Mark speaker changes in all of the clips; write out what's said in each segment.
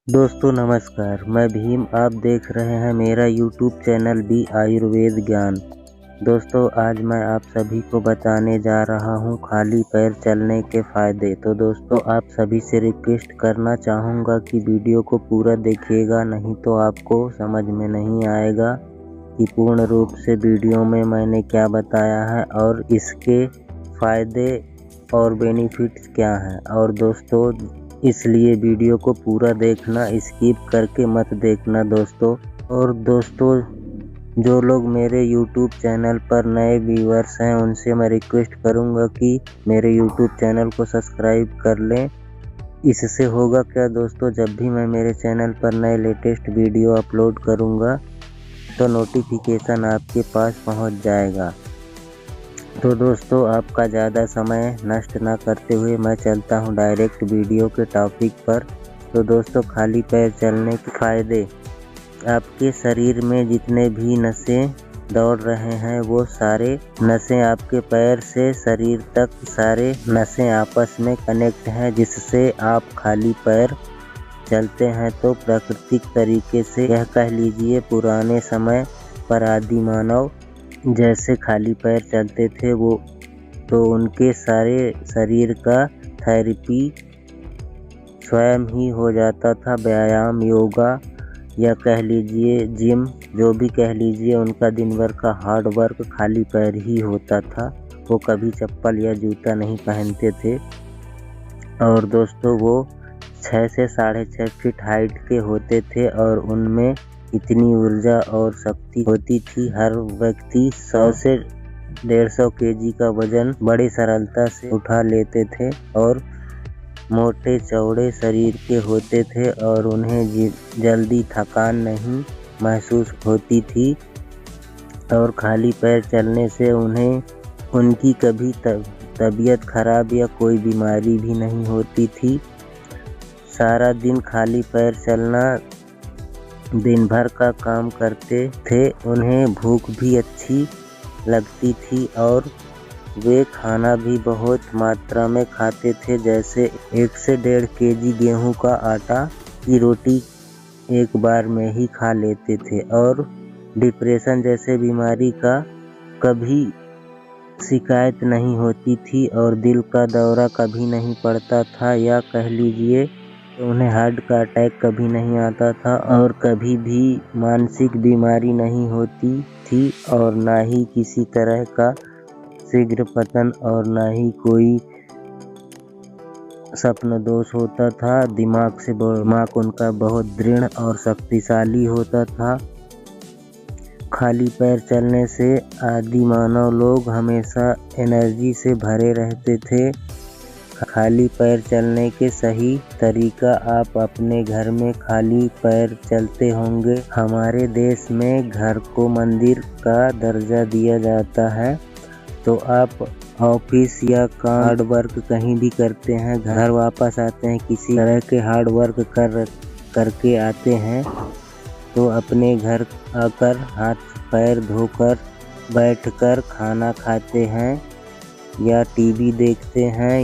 Speaker 1: दोस्तों नमस्कार, मैं भीम। आप देख रहे हैं मेरा यूट्यूब चैनल बी आयुर्वेद ज्ञान। दोस्तों आज मैं आप सभी को बताने जा रहा हूं खाली पैर चलने के फ़ायदे। तो दोस्तों आप सभी से रिक्वेस्ट करना चाहूँगा कि वीडियो को पूरा देखिएगा, नहीं तो आपको समझ में नहीं आएगा कि पूर्ण रूप से वीडियो में मैंने क्या बताया है और इसके फ़ायदे और बेनिफिट्स क्या हैं। और दोस्तों इसलिए वीडियो को पूरा देखना, स्किप करके मत देखना दोस्तों। और दोस्तों जो लोग मेरे YouTube चैनल पर नए व्यूअर्स हैं उनसे मैं रिक्वेस्ट करूंगा कि मेरे YouTube चैनल को सब्सक्राइब कर लें। इससे होगा क्या दोस्तों, जब भी मैं मेरे चैनल पर नए लेटेस्ट वीडियो अपलोड करूंगा तो नोटिफिकेशन आपके पास पहुंच जाएगा। तो दोस्तों आपका ज़्यादा समय नष्ट ना करते हुए मैं चलता हूं डायरेक्ट वीडियो के टॉपिक पर। तो दोस्तों खाली पैर चलने के फ़ायदे। आपके शरीर में जितने भी नसें दौड़ रहे हैं वो सारे नसें आपके पैर से शरीर तक सारे नसें आपस में कनेक्ट हैं, जिससे आप खाली पैर चलते हैं। तो प्राकृतिक तरीके से यह कह लीजिए पुराने समय पर आदि मानव जैसे खाली पैर चलते थे वो, तो उनके सारे शरीर का थेरेपी स्वयं ही हो जाता था। व्यायाम, योगा या कह लीजिए जिम, जो भी कह लीजिए, उनका दिन भर का हार्ड वर्क खाली पैर ही होता था। वो कभी चप्पल या जूता नहीं पहनते थे। और दोस्तों वो 6 से 6.5 फीट हाइट के होते थे और उनमें इतनी ऊर्जा और शक्ति होती थी। हर व्यक्ति 100 से 150 केजी का वजन बड़ी सरलता से उठा लेते थे और मोटे चौड़े शरीर के होते थे और उन्हें जल्दी थकान नहीं महसूस होती थी। और खाली पैर चलने से उन्हें उनकी कभी तबीयत खराब या कोई बीमारी भी नहीं होती थी। सारा दिन खाली पैर चलना, दिन भर का काम करते थे, उन्हें भूख भी अच्छी लगती थी और वे खाना भी बहुत मात्रा में खाते थे। जैसे 1 से 1.5 केजी गेहूं का आटा की रोटी एक बार में ही खा लेते थे। और डिप्रेशन जैसे बीमारी का कभी शिकायत नहीं होती थी और दिल का दौरा कभी नहीं पड़ता था, या कह लीजिए उन्हें हार्ट का अटैक कभी नहीं आता था और कभी भी मानसिक बीमारी नहीं होती थी और ना ही किसी तरह का शीघ्र पतन और ना ही कोई स्वप्न दोष होता था। दिमाग उनका बहुत दृढ़ और शक्तिशाली होता था। खाली पैर चलने से आदि मानव लोग हमेशा एनर्जी से भरे रहते थे। खाली पैर चलने के सही तरीका। आप अपने घर में खाली पैर चलते होंगे। हमारे देश में घर को मंदिर का दर्जा दिया जाता है। तो आप ऑफिस या हार्ड वर्क कहीं भी करते हैं, घर वापस आते हैं, किसी तरह के हार्ड वर्क करके आते हैं, तो अपने घर आकर हाथ पैर धोकर बैठकर खाना खाते हैं या टीवी देखते हैं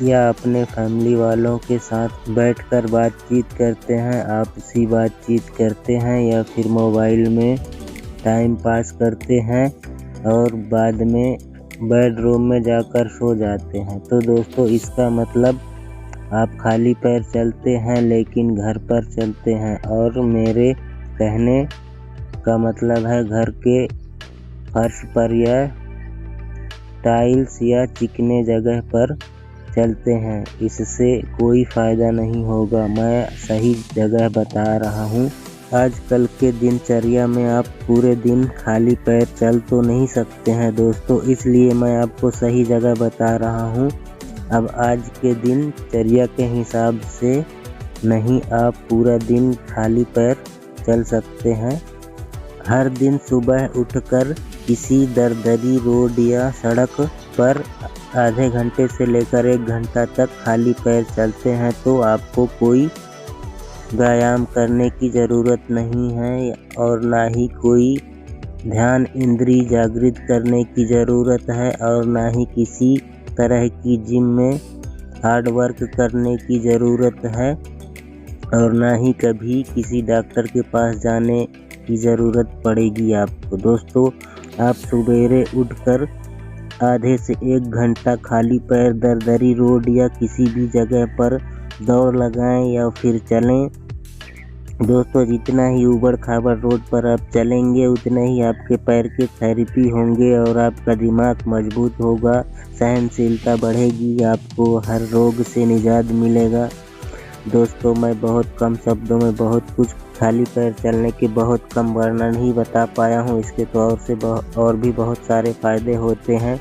Speaker 1: या अपने फैमिली वालों के साथ बैठकर बातचीत करते हैं, आपसी बातचीत करते हैं या फिर मोबाइल में टाइम पास करते हैं और बाद में बेडरूम में जाकर सो जाते हैं। तो दोस्तों इसका मतलब आप खाली पैर चलते हैं लेकिन घर पर चलते हैं। और मेरे कहने का मतलब है घर के फर्श पर या टाइल्स या चिकने जगह पर चलते हैं, इससे कोई फ़ायदा नहीं होगा। मैं सही जगह बता रहा हूँ। आजकल के दिनचर्या में आप पूरे दिन खाली पैर चल तो नहीं सकते हैं दोस्तों, इसलिए मैं आपको सही जगह बता रहा हूँ। अब आज के दिनचर्या के हिसाब से नहीं आप पूरा दिन खाली पैर चल सकते हैं। हर दिन सुबह उठकर किसी दरदरी रोड या सड़क पर आधे घंटे से लेकर 1 घंटा तक खाली पैर चलते हैं तो आपको कोई व्यायाम करने की ज़रूरत नहीं है और ना ही कोई ध्यान इंद्रिय जागृत करने की ज़रूरत है और ना ही किसी तरह की जिम में हार्ड वर्क करने की ज़रूरत है। और ना ही कभी किसी डॉक्टर के पास जाने की ज़रूरत पड़ेगी आपको। दोस्तों, आप सवेरे उठकर आधे से 1 घंटा खाली पैर दरदरी रोड या किसी भी जगह पर दौड़ लगाएं या फिर चलें। दोस्तों, जितना ही ऊबड़-खाबड़ रोड पर आप चलेंगे उतने ही आपके पैर के थेरेपी होंगे और आपका दिमाग मजबूत होगा, सहनशीलता बढ़ेगी, आपको हर रोग से निजात मिलेगा। दोस्तों, मैं बहुत कम शब्दों में बहुत कुछ खाली पैर चलने के बहुत कम वर्णन ही बता पाया हूँ। इसके तो और भी बहुत सारे फ़ायदे होते हैं,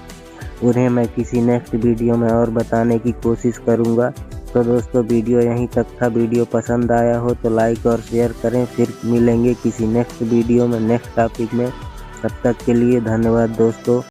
Speaker 1: उन्हें मैं किसी नेक्स्ट वीडियो में और बताने की कोशिश करूँगा। तो दोस्तों, वीडियो यहीं तक था। वीडियो पसंद आया हो तो लाइक और शेयर करें। फिर मिलेंगे किसी नेक्स्ट वीडियो में नेक्स्ट टॉपिक में। तब तक के लिए धन्यवाद दोस्तों।